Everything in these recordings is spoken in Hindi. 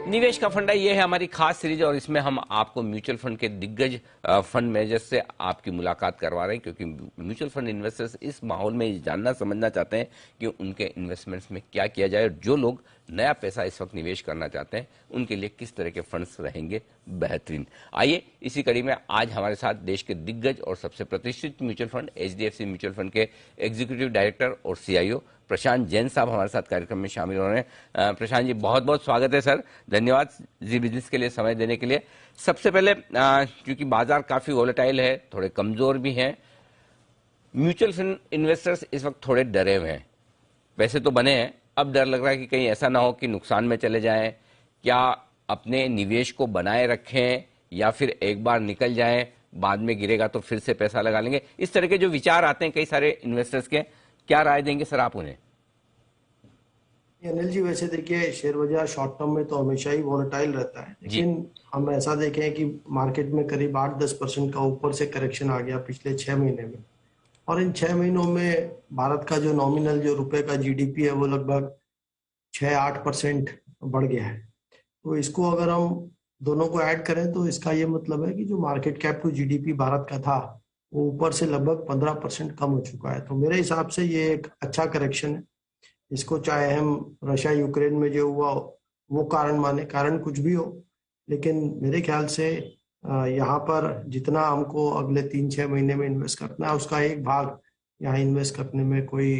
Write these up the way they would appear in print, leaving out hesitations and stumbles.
निवेश का फंडा ये है हमारी खास सीरीज और इसमें हम आपको म्यूचुअल फंड के दिग्गज फंड मैनेजर्स से आपकी मुलाकात करवा रहे हैं क्योंकि म्यूचुअल फंड इन्वेस्टर्स इस माहौल में ये जानना समझना चाहते हैं कि उनके इन्वेस्टमेंट्स में क्या किया जाए और जो लोग नया पैसा इस वक्त निवेश करना चाहते हैं उनके लिए किस तरह के फंड्स रहेंगे बेहतरीन। आइए इसी कड़ी में आज हमारे साथ देश के दिग्गज और सबसे प्रतिष्ठित mutual fund HDFC mutual fund के एग्जीक्यूटिव डायरेक्टर और सीआईओ प्रशांत जैन साहब हमारे साथ कार्यक्रम में शामिल हो रहे हैं। प्रशांत जी बहुत बहुत स्वागत है सर, धन्यवाद जी बिजनेस के लिए समय देने के लिए। सबसे पहले क्योंकि बाजार काफी वोलेटाइल है, थोड़े कमजोर भी हैं, म्यूचुअल फंड इन्वेस्टर्स इस वक्त थोड़े डरे हुए हैं। पैसे तो बने हैं, अब डर लग रहा है कि कहीं ऐसा ना हो कि नुकसान में चले जाएं, क्या अपने निवेश को बनाए रखें या फिर एक बार निकल जाएं, बाद में गिरेगा तो फिर से पैसा लगा लेंगे। इस तरह के जो विचार आते हैं कई सारे इन्वेस्टर्स के, क्या राय देंगे सर आप उन्हें? अनिल जी, वैसे देखिए शेयर बाजार शॉर्ट टर्म में तो हमेशा ही वॉलेटाइल रहता है, लेकिन हम ऐसा देखें कि मार्केट में करीब 8-10% का ऊपर से करेक्शन आ गया पिछले 6 महीने में। और इन 6 महीनों में भारत का जो नॉमिनल जो रुपए का जीडीपी है वो लगभग 6-8% बढ़ गया है। तो इसको अगर हम दोनों को ऐड करें तो इसका ये मतलब है कि जो market cap to GDP Bharat का था वो ऊपर से लगभग 15% कम हो चुका है। तो मेरे हिसाब से ये एक अच्छा करेक्शन है। इसको चाहे हम रशिया यूक्रेन में जो हुआ वो कारण माने, कारण कुछ भी हो, लेकिन मेरे ख्याल से यहाँ पर जितना हमको अगले 3-6 महीने में इन्वेस्ट करना है उसका एक भाग यहाँ इन्वेस्ट करने में कोई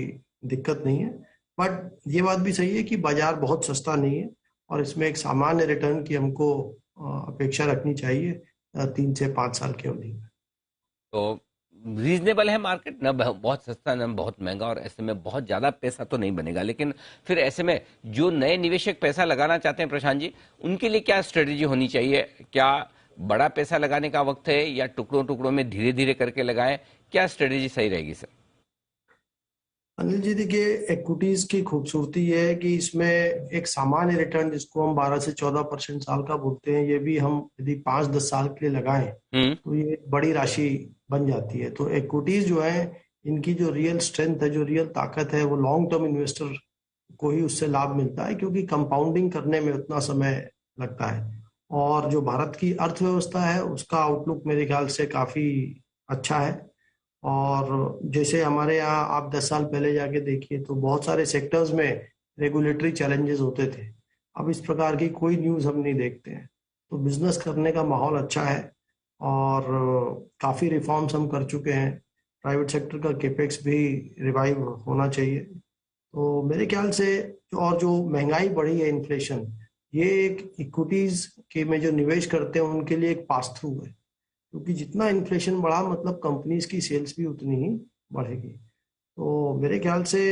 दिक्कत नहीं है। बट ये बात भी सही है कि बाजार बहुत सस्ता नहीं है और इसमें एक सामान्य रिटर्न की हमको अपेक्षा रखनी चाहिए 3 से 5 साल की अवधि में। तो रीजनेबल है मार्केट, न बहुत सस्ता न बहुत महंगा, और ऐसे में बहुत ज्यादा पैसा तो नहीं बनेगा। लेकिन फिर ऐसे में जो नए निवेशक पैसा लगाना चाहते हैं प्रशांत जी, उनके लिए क्या स्ट्रेटेजी होनी चाहिए? क्या बड़ा पैसा लगाने का वक्त है या टुकड़ों टुकड़ों में धीरे धीरे करके लगाएं? क्या स्ट्रेटेजी सही रहेगी सर? अनिल जी देखिए, इक्विटीज की खूबसूरती ये है कि इसमें एक सामान्य रिटर्न जिसको हम 12 से 14% साल का बोलते हैं, ये भी हम यदि 5-10 साल के लिए लगाएं तो ये बड़ी राशि बन जाती है। तो इक्विटीज जो है इनकी जो रियल स्ट्रेंथ है, जो रियल ताकत है, वो लॉन्ग टर्म इन्वेस्टर को ही उससे लाभ मिलता है क्योंकि कंपाउंडिंग करने में उतना समय लगता है। और जो भारत की अर्थव्यवस्था है उसका आउटलुक मेरे ख्याल से काफी अच्छा है। और जैसे हमारे यहाँ आप 10 साल पहले जाके देखिए तो बहुत सारे सेक्टर्स में रेगुलेटरी चैलेंजेस होते थे। अब इस प्रकार की कोई न्यूज़ हम नहीं देखते हैं। तो बिजनेस करने का माहौल अच्छा है और काफ़ी रिफॉर्म्स हम कर चुके हैं। प्राइवेट सेक्टर का केपेक्स भी रिवाइव होना चाहिए। तो मेरे ख्याल से और जो महंगाई बढ़ी है, इन्फ्लेशन, ये एक इक्विटीज के में जो निवेश करते हैं उनके लिए एक पास थ्रू है, क्योंकि जितना इन्फ्लेशन बढ़ा मतलब कंपनीज की सेल्स भी उतनी ही बढ़ेगी। तो मेरे ख्याल से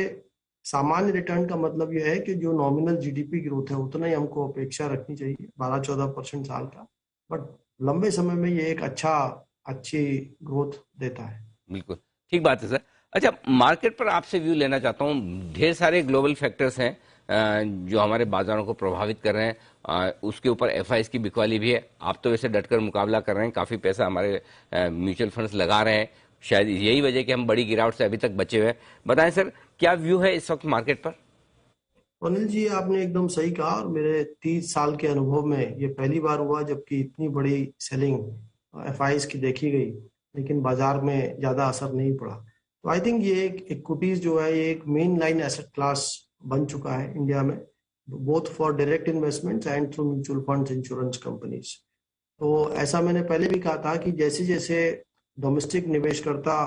सामान्य रिटर्न का मतलब यह है कि जो नॉमिनल जीडीपी ग्रोथ है उतना ही हमको अपेक्षा रखनी चाहिए, 12-14% साल का। बट लंबे समय में ये एक अच्छी ग्रोथ देता है। बिल्कुल ठीक बात है सर। अच्छा, मार्केट पर आपसे व्यू लेना चाहता हूँ। ढेर सारे ग्लोबल फैक्टर्स हैं जो हमारे बाजारों को प्रभावित कर रहे हैं, उसके ऊपर एफआईएस की बिकवाली भी है। आप तो वैसे डटकर मुकाबला कर रहे हैं, काफी पैसा हमारे म्यूचुअल फंड्स लगा रहे हैं, शायद यही वजह कि हम बड़ी गिरावट से अभी तक बचे हुए हैं। बताएं सर, क्या व्यू है इस वक्त मार्केट पर? अनिल जी, आपने एकदम सही कहा और मेरे 30 साल के अनुभव में ये पहली बार हुआ जबकि इतनी बड़ी सेलिंग एफआईएस की देखी गई, लेकिन बाजार में ज्यादा असर नहीं पड़ा। तो आई थिंक ये एक इक्विटीज जो है ये एक मेन लाइन एसेट क्लास बन चुका है इंडिया में, both for direct investments and through mutual funds, insurance companies. तो ऐसा मैंने पहले भी कहा था कि जैसे जैसे डोमेस्टिक निवेशकर्ता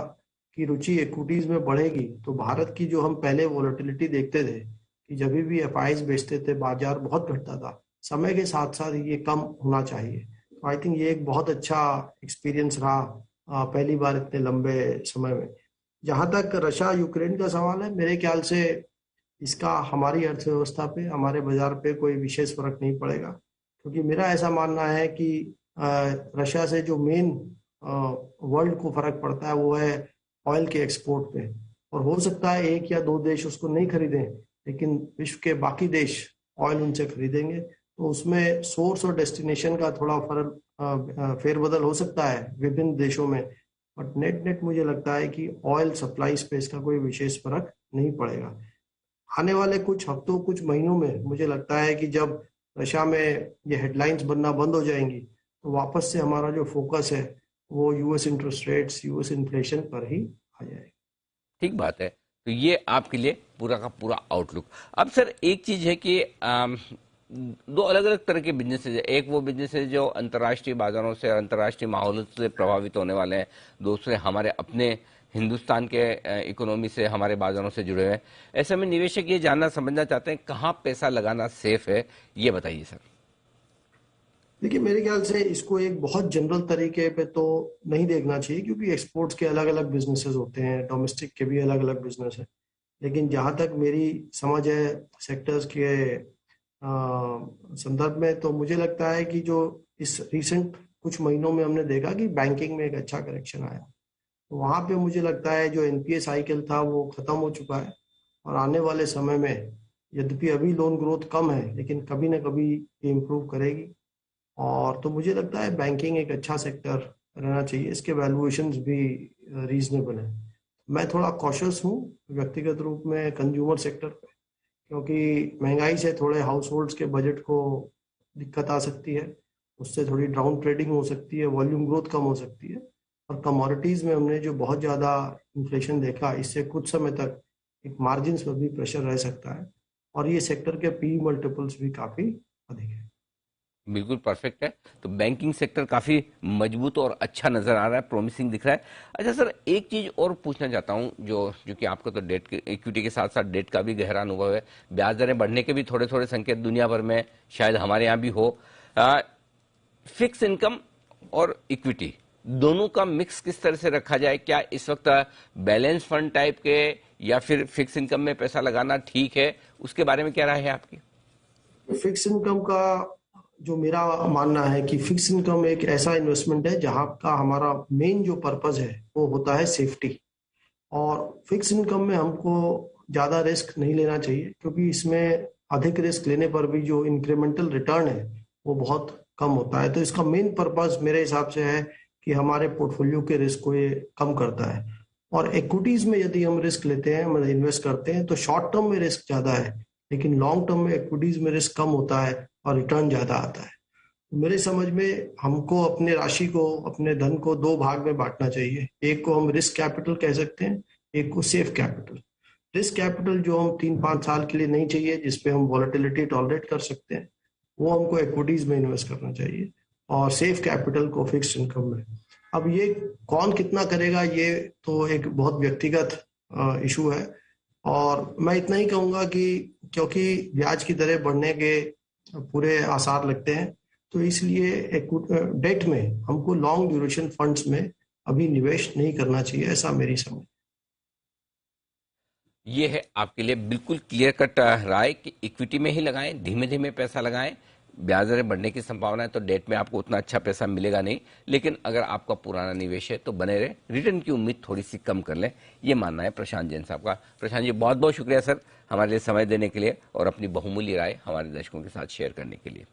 की रुचि इक्विटीज में बढ़ेगी तो भारत की जो हम पहले वोलेटिलिटी देखते थे कि जब भी एफआईज बेचते थे बाजार बहुत घटता था, समय के साथ साथ ये कम होना चाहिए। तो आई थिंक ये एक बहुत अच्छा एक्सपीरियंस रहा पहली बार इतने लंबे समय में। जहां तक रशिया यूक्रेन का सवाल है, मेरे ख्याल से इसका हमारी अर्थव्यवस्था पे, हमारे बाजार पे कोई विशेष फर्क नहीं पड़ेगा, क्योंकि मेरा ऐसा मानना है कि रशिया से जो मेन वर्ल्ड को फर्क पड़ता है वो है ऑयल के एक्सपोर्ट पे। और हो सकता है एक या दो देश उसको नहीं खरीदें, लेकिन विश्व के बाकी देश ऑयल उनसे खरीदेंगे। तो उसमें सोर्स और डेस्टिनेशन का थोड़ा फर्क फेरबदल हो सकता है विभिन्न देशों में, बट नेट नेट मुझे लगता है कि ऑयल सप्लाई स्पेस का कोई विशेष फर्क नहीं पड़ेगा। आने वाले कुछ हफ्तों कुछ महीनों में मुझे लगता है कि जब रशिया में ये हेडलाइंस बनना बंद हो जाएंगी तो वापस से हमारा जो फोकस है वो US interest rates, US inflation पर ही आ जाएगा। ठीक बात है। तो ये आपके लिए पूरा का पूरा आउटलुक। अब सर एक चीज है कि दो अलग अलग तरह के बिजनेसेस है। एक वो बिजनेस है जो अंतर्राष्ट्रीय बाजारों से और अंतर्राष्ट्रीय माहौल से प्रभावित होने वाले हैं, दूसरे हमारे अपने हिंदुस्तान के इकोनॉमी से, हमारे बाजारों से जुड़े हुए हैं। ऐसे में निवेशक ये जानना समझना चाहते हैं कहाँ पैसा लगाना सेफ है, ये बताइए सर। देखिए, मेरे ख्याल से इसको एक बहुत जनरल तरीके पे तो नहीं देखना चाहिए, क्योंकि एक्सपोर्ट्स के अलग अलग बिजनेसेस होते हैं, डोमेस्टिक के भी अलग अलग बिजनेस है। लेकिन जहाँ तक मेरी समझ है सेक्टर्स के संदर्भ में, तो मुझे लगता है कि जो इस रिसेंट कुछ महीनों में हमने देखा कि बैंकिंग में एक अच्छा करेक्शन आया, तो वहाँ पे मुझे लगता है जो एनपीए साइकिल था वो खत्म हो चुका है। और आने वाले समय में, यद्यपि अभी लोन ग्रोथ कम है, लेकिन कभी ना कभी ये इम्प्रूव करेगी। और तो मुझे लगता है बैंकिंग एक अच्छा सेक्टर रहना चाहिए, इसके वैल्यूएशंस भी रीजनेबल है। मैं थोड़ा कॉशियस हूँ व्यक्तिगत रूप में कंज्यूमर सेक्टर पे, क्योंकि महंगाई से थोड़े हाउस होल्ड्स के बजट को दिक्कत आ सकती है, उससे थोड़ी डाउन ट्रेडिंग हो सकती है, वॉल्यूम ग्रोथ कम हो सकती है। और कमोडिटीज में हमने जो बहुत ज़्यादा इन्फ्लेशन देखा, इससे कुछ समय तक एक मार्जिन पर भी प्रेशर रह सकता है। और ये सेक्टर के पी मल्टीपल्स भी काफ़ी अधिक है। बिल्कुल परफेक्ट है। तो बैंकिंग सेक्टर काफी मजबूत और अच्छा नजर आ रहा है, प्रॉमिसिंग दिख रहा है। अच्छा सर, एक चीज और पूछना चाहता हूं, जो कि आपको तो डेट इक्विटी के साथ साथ डेट का भी गहरा अनुभव है, ब्याज दरें बढ़ने के भी थोड़े थोड़े संकेत दुनिया भर में, शायद हमारे यहाँ भी हो। फिक्स इनकम और इक्विटी दोनों का मिक्स किस तरह से रखा जाए? क्या इस वक्त बैलेंस फंड टाइप के या फिर फिक्स इनकम में पैसा लगाना ठीक है? उसके बारे में क्या राय है आपकी? फिक्स इनकम का जो मेरा मानना है कि फिक्स इनकम एक ऐसा इन्वेस्टमेंट है जहां का हमारा मेन जो पर्पस है वो होता है सेफ्टी। और फिक्स इनकम में हमको ज्यादा रिस्क नहीं लेना चाहिए, क्योंकि इसमें अधिक रिस्क लेने पर भी जो इंक्रीमेंटल रिटर्न है वो बहुत कम होता है। तो इसका मेन पर्पस मेरे हिसाब से है कि हमारे पोर्टफोलियो के रिस्क को ये कम करता है। और इक्विटीज में यदि हम रिस्क लेते हैं, मतलब इन्वेस्ट करते हैं, तो शॉर्ट टर्म में रिस्क ज्यादा है, लेकिन लॉन्ग टर्म में इक्विटीज में रिस्क कम होता है और रिटर्न ज्यादा आता है। मेरे समझ में हमको अपने राशि को, अपने धन को दो भाग में बांटना चाहिए। एक को हम रिस्क कैपिटल कह सकते हैं, एक को सेफ कैपिटल। रिस्क कैपिटल जो हम 3-5 साल के लिए नहीं चाहिए, जिसपे हम वॉलेटिलिटी टॉलरेट कर सकते हैं, वो हमको इक्विटीज में इन्वेस्ट करना चाहिए। और सेफ कैपिटल को फिक्स्ड इनकम में। अब ये कौन कितना करेगा, ये तो एक बहुत व्यक्तिगत इशू है। और मैं इतना ही कहूंगा कि क्योंकि ब्याज की दरें बढ़ने के पूरे आसार लगते हैं, तो इसलिए डेट में हमको लॉन्ग ड्यूरेशन फंड्स में अभी निवेश नहीं करना चाहिए, ऐसा मेरी समझ। ये है आपके लिए बिल्कुल क्लियर कट राय कि इक्विटी में ही लगाएं, धीमे धीमे पैसा लगाएं। ब्याज दरें बढ़ने की संभावना है तो डेट में आपको उतना अच्छा पैसा मिलेगा नहीं, लेकिन अगर आपका पुराना निवेश है तो बने रहे, रिटर्न की उम्मीद थोड़ी सी कम कर लें। ये मानना है प्रशांत जैन साहब का। प्रशांत जी, बहुत बहुत शुक्रिया सर हमारे लिए समय देने के लिए और अपनी बहुमूल्य राय हमारे दर्शकों के साथ शेयर करने के लिए।